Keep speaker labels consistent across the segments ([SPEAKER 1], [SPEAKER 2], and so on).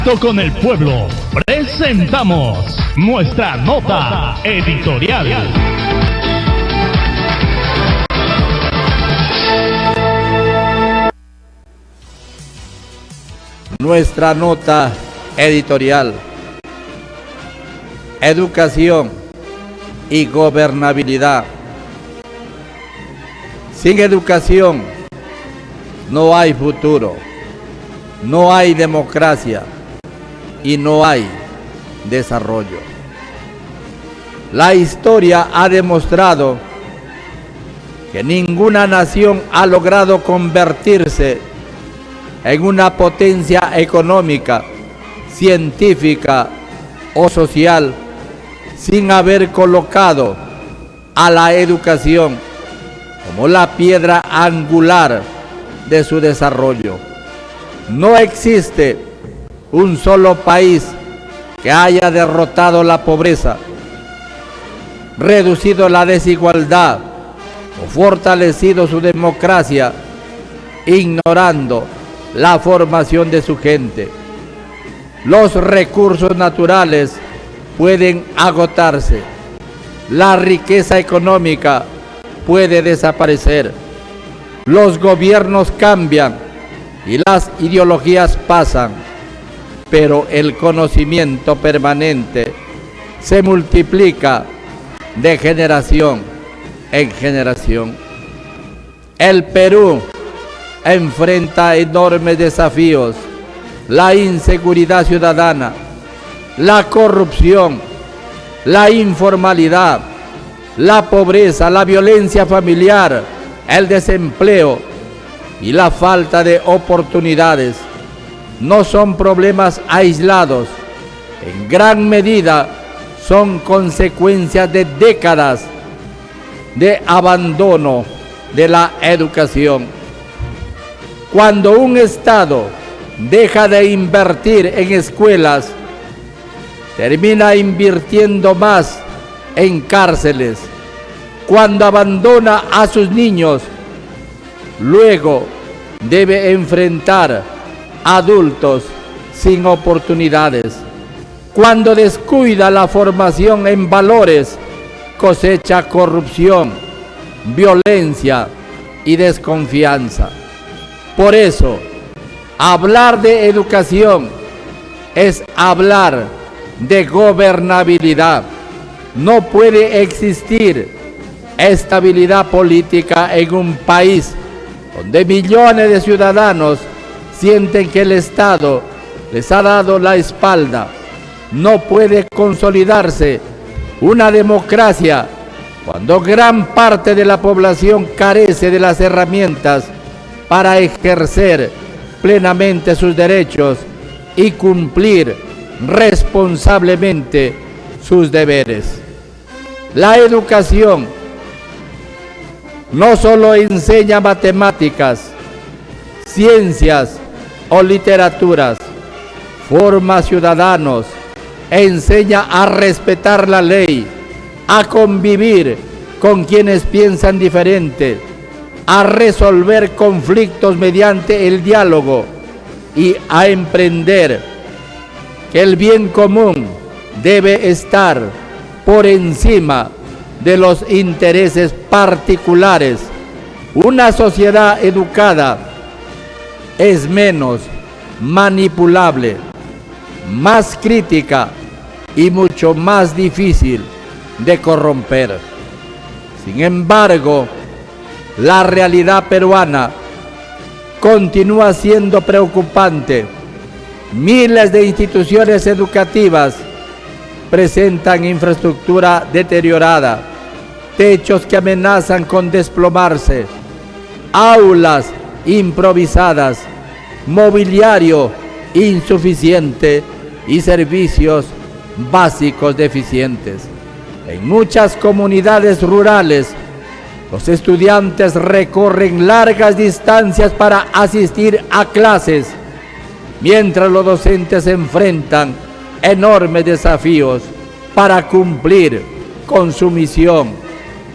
[SPEAKER 1] contacto con el pueblo, presentamos nuestra nota editorial.
[SPEAKER 2] Nuestra nota editorial: educación y gobernabilidad. Sin educación no hay futuro, no hay democracia y no hay desarrollo. La historia ha demostrado que ninguna nación ha logrado convertirse en una potencia económica, científica o social sin haber colocado a la educación como la piedra angular de su desarrollo. No existe un solo país que haya derrotado la pobreza, reducido la desigualdad o fortalecido su democracia, ignorando la formación de su gente. Los recursos naturales pueden agotarse, la riqueza económica puede desaparecer, los gobiernos cambian y las ideologías pasan, pero el conocimiento permanente se multiplica de generación en generación. El Perú enfrenta enormes desafíos: la inseguridad ciudadana, la corrupción, la informalidad, la pobreza, la violencia familiar, el desempleo y la falta de oportunidades. No son problemas aislados, en gran medida son consecuencias de décadas de abandono de la educación. Cuando un Estado deja de invertir en escuelas, termina invirtiendo más en cárceles. Cuando abandona a sus niños, luego debe enfrentar adultos sin oportunidades. Cuando descuida la formación en valores, cosecha corrupción, violencia y desconfianza. Por eso, hablar de educación es hablar de gobernabilidad. No puede existir estabilidad política en un país donde millones de ciudadanos sienten que el Estado les ha dado la espalda. No puede consolidarse una democracia cuando gran parte de la población carece de las herramientas para ejercer plenamente sus derechos y cumplir responsablemente sus deberes. La educación no solo enseña matemáticas, ciencias o literaturas, forma ciudadanos, enseña a respetar la ley, a convivir con quienes piensan diferente, a resolver conflictos mediante el diálogo y a emprender que el bien común debe estar por encima de los intereses particulares. Una sociedad educada es menos manipulable, más crítica y mucho más difícil de corromper. Sin embargo, la realidad peruana continúa siendo preocupante. Miles de instituciones educativas presentan infraestructura deteriorada, techos que amenazan con desplomarse, aulas improvisadas, mobiliario insuficiente y servicios básicos deficientes. En muchas comunidades rurales, los estudiantes recorren largas distancias para asistir a clases, mientras los docentes enfrentan enormes desafíos para cumplir con su misión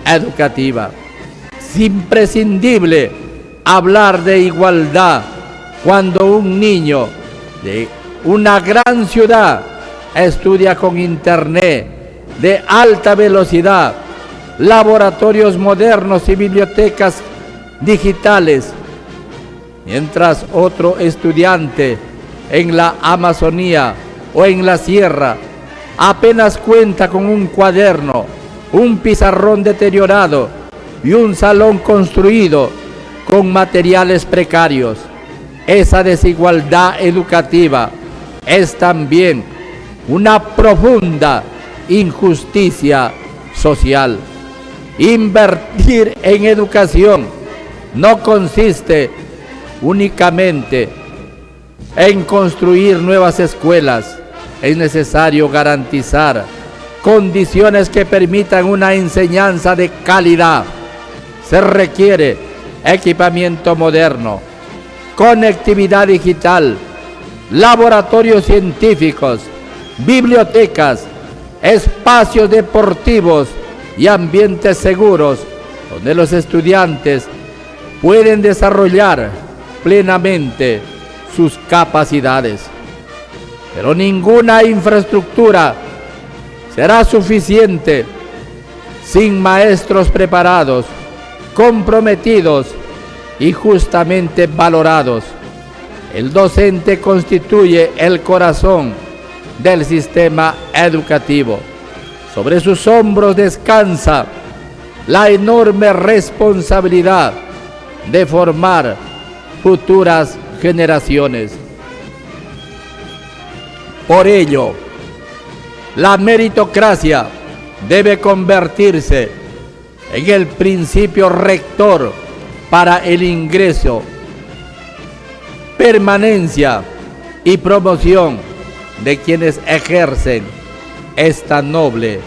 [SPEAKER 2] educativa. Es imprescindible hablar de igualdad cuando un niño de una gran ciudad estudia con internet de alta velocidad, laboratorios modernos y bibliotecas digitales, mientras otro estudiante en la Amazonía o en la sierra apenas cuenta con un cuaderno, un pizarrón deteriorado y un salón construido con materiales precarios. Esa desigualdad educativa es también una profunda injusticia social. Invertir en educación no consiste únicamente en construir nuevas escuelas. Es necesario garantizar condiciones que permitan una enseñanza de calidad. Se requiere equipamiento moderno, conectividad digital, laboratorios científicos, bibliotecas, espacios deportivos y ambientes seguros donde los estudiantes pueden desarrollar plenamente sus capacidades. Pero ninguna infraestructura será suficiente sin maestros preparados, comprometidos y justamente valorados. El docente constituye el corazón del sistema educativo. Sobre sus hombros descansa la enorme responsabilidad de formar futuras generaciones. Por ello, la meritocracia debe convertirse en el principio rector para el ingreso, permanencia y promoción de quienes ejercen esta noble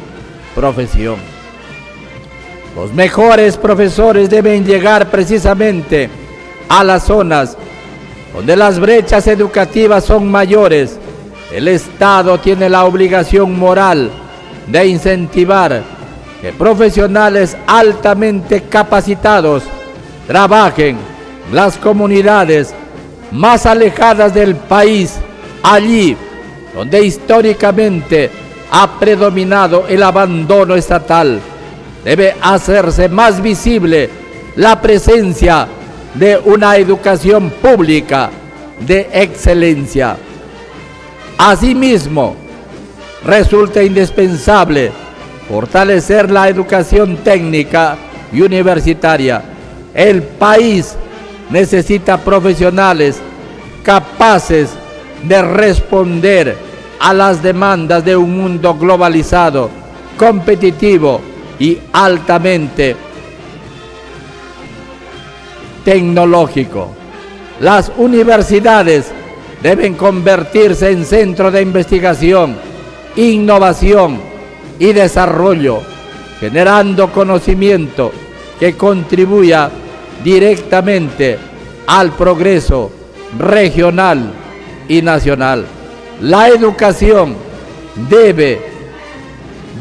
[SPEAKER 2] profesión. Los mejores profesores deben llegar precisamente a las zonas donde las brechas educativas son mayores. El Estado tiene la obligación moral de incentivar que profesionales altamente capacitados trabajen en las comunidades más alejadas del país, allí donde históricamente ha predominado el abandono estatal. Debe hacerse más visible la presencia de una educación pública de excelencia. Asimismo, resulta indispensable fortalecer la educación técnica y universitaria. El país necesita profesionales capaces de responder a las demandas de un mundo globalizado, competitivo y altamente tecnológico. Las universidades deben convertirse en centro de investigación, innovación y desarrollo, generando conocimiento que contribuya directamente al progreso regional y nacional. La educación debe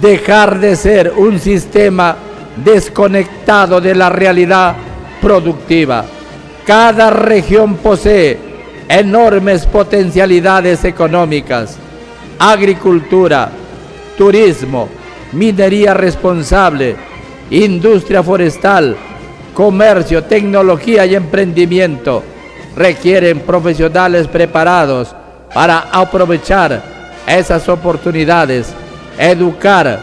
[SPEAKER 2] dejar de ser un sistema desconectado de la realidad productiva. Cada región posee enormes potencialidades económicas: agricultura, turismo, minería responsable, industria forestal, comercio, tecnología y emprendimiento. Requieren profesionales preparados para aprovechar esas oportunidades. Educar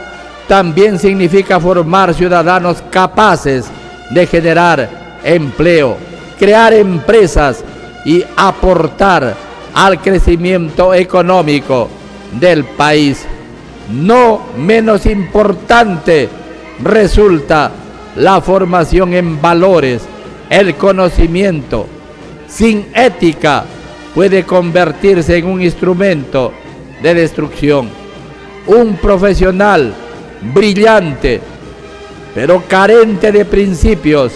[SPEAKER 2] también significa formar ciudadanos capaces de generar empleo, crear empresas y aportar al crecimiento económico del país. No menos importante resulta la formación en valores. El conocimiento sin ética puede convertirse en un instrumento de destrucción. Un profesional brillante pero carente de principios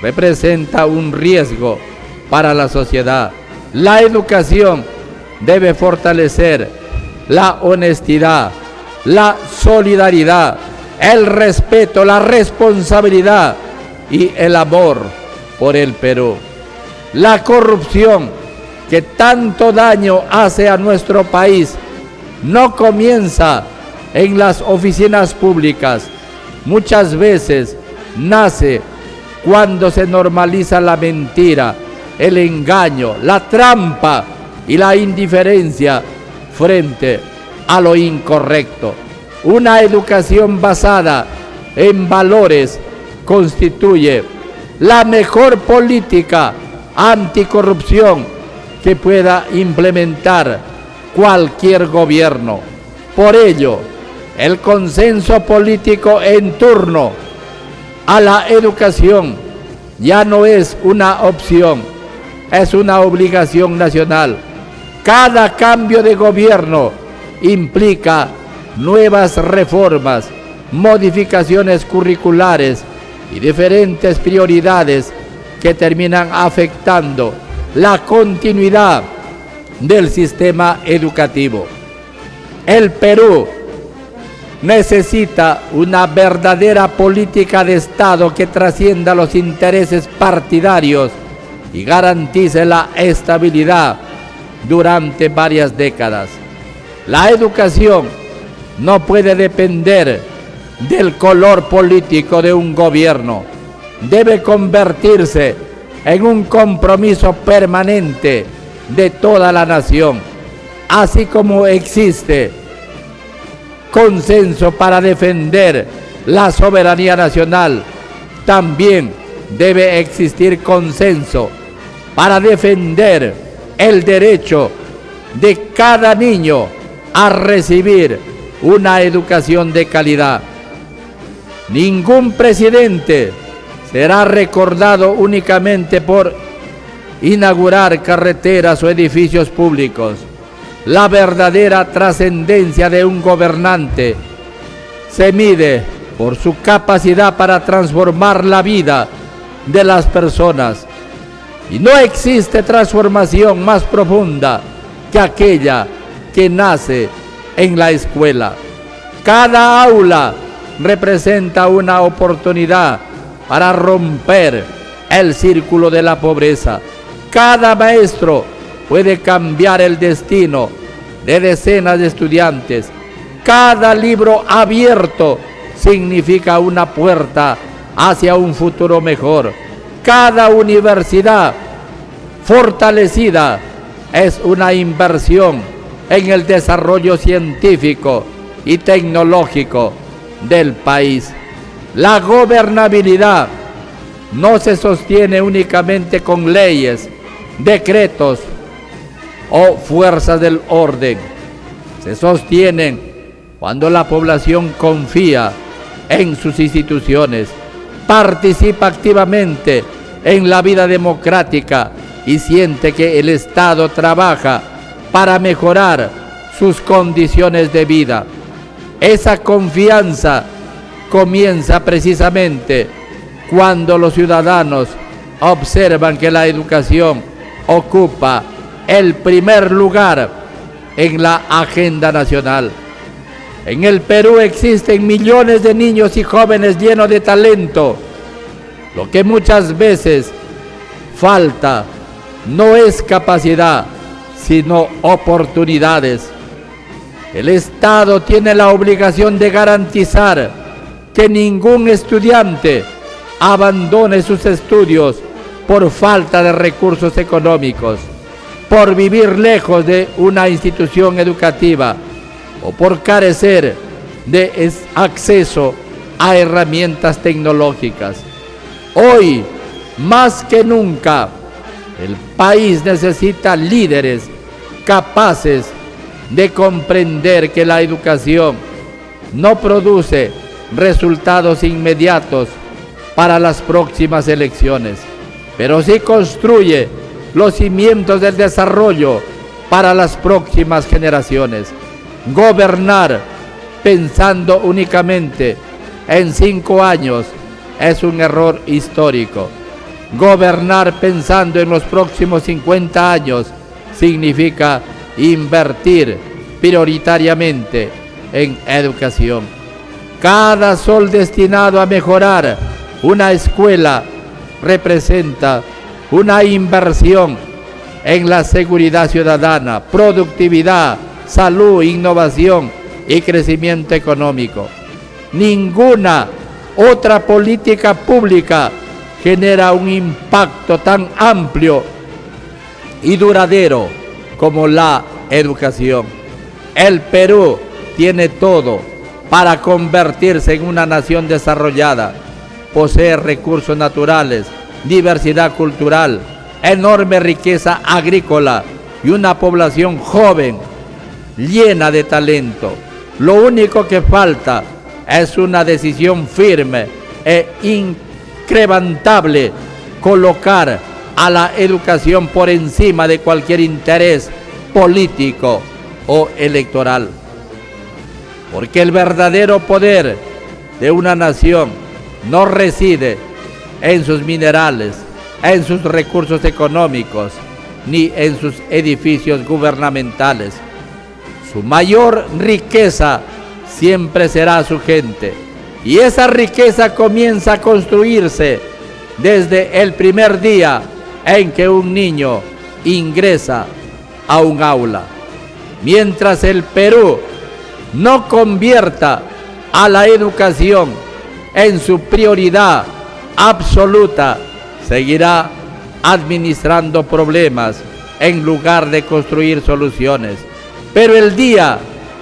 [SPEAKER 2] representa un riesgo para la sociedad. La educación debe fortalecer la honestidad, la solidaridad, el respeto, la responsabilidad y el amor por el Perú. La corrupción que tanto daño hace a nuestro país no comienza en las oficinas públicas. Muchas veces nace cuando se normaliza la mentira, el engaño, la trampa y la indiferencia frente a lo incorrecto. Una educación basada en valores constituye la mejor política anticorrupción que pueda implementar cualquier gobierno. Por ello, el consenso político en torno a la educación ya no es una opción, es una obligación nacional. Cada cambio de gobierno implica nuevas reformas, modificaciones curriculares y diferentes prioridades que terminan afectando la continuidad del sistema educativo. El Perú necesita una verdadera política de Estado que trascienda los intereses partidarios y garantice la estabilidad durante varias décadas. La educación no puede depender del color político de un gobierno. Debe convertirse en un compromiso permanente de toda la nación, así como existe consenso para defender la soberanía nacional. También debe existir consenso para defender el derecho de cada niño a recibir una educación de calidad. Ningún presidente será recordado únicamente por inaugurar carreteras o edificios públicos. La verdadera trascendencia de un gobernante se mide por su capacidad para transformar la vida de las personas. Y no existe transformación más profunda que aquella que nace en la escuela. Cada aula representa una oportunidad para romper el círculo de la pobreza. Cada maestro puede cambiar el destino de decenas de estudiantes. Cada libro abierto significa una puerta hacia un futuro mejor. Cada universidad fortalecida es una inversión en el desarrollo científico y tecnológico del país. La gobernabilidad no se sostiene únicamente con leyes, decretos o fuerzas del orden. Se sostienen cuando la población confía en sus instituciones, participa activamente en la vida democrática y siente que el Estado trabaja para mejorar sus condiciones de vida. Esa confianza comienza precisamente cuando los ciudadanos observan que la educación ocupa el primer lugar en la agenda nacional. En el Perú existen millones de niños y jóvenes llenos de talento. Lo que muchas veces falta no es capacidad, sino oportunidades. El Estado tiene la obligación de garantizar que ningún estudiante abandone sus estudios por falta de recursos económicos, por vivir lejos de una institución educativa o por carecer de acceso a herramientas tecnológicas. Hoy, más que nunca, el país necesita líderes capaces de comprender que la educación no produce resultados inmediatos para las próximas elecciones, pero sí construye los cimientos del desarrollo para las próximas generaciones. Gobernar pensando únicamente en 5 años es un error histórico. Gobernar pensando en los próximos 50 años significa invertir prioritariamente en educación. Cada sol destinado a mejorar una escuela representa una inversión en la seguridad ciudadana, productividad, salud, innovación y crecimiento económico. Ninguna otra política pública genera un impacto tan amplio y duradero como la educación. El Perú tiene todo para convertirse en una nación desarrollada. Posee recursos naturales, diversidad cultural, enorme riqueza agrícola y una población joven, llena de talento. Lo único que falta es una decisión firme e incrementable, colocar a la educación por encima de cualquier interés político o electoral. Porque el verdadero poder de una nación no reside en sus minerales, en sus recursos económicos, ni en sus edificios gubernamentales. Su mayor riqueza siempre será su gente. Y esa riqueza comienza a construirse desde el primer día en que un niño ingresa a un aula. Mientras el Perú no convierta a la educación en su prioridad absoluta, seguirá administrando problemas en lugar de construir soluciones. Pero el día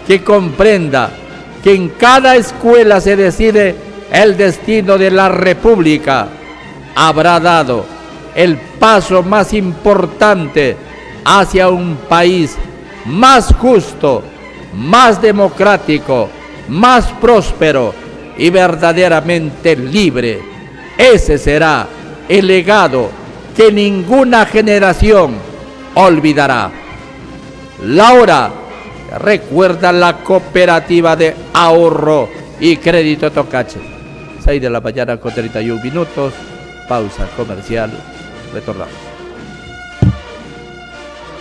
[SPEAKER 2] que comprenda que en cada escuela se decide el destino de la República, habrá dado el paso más importante hacia un país más justo, más democrático, más próspero y verdaderamente libre. Ese será el legado que ninguna generación olvidará. Laura recuerda la cooperativa de ahorro y crédito Tocache. 6 de la mañana con 31 minutos, pausa comercial, retornamos.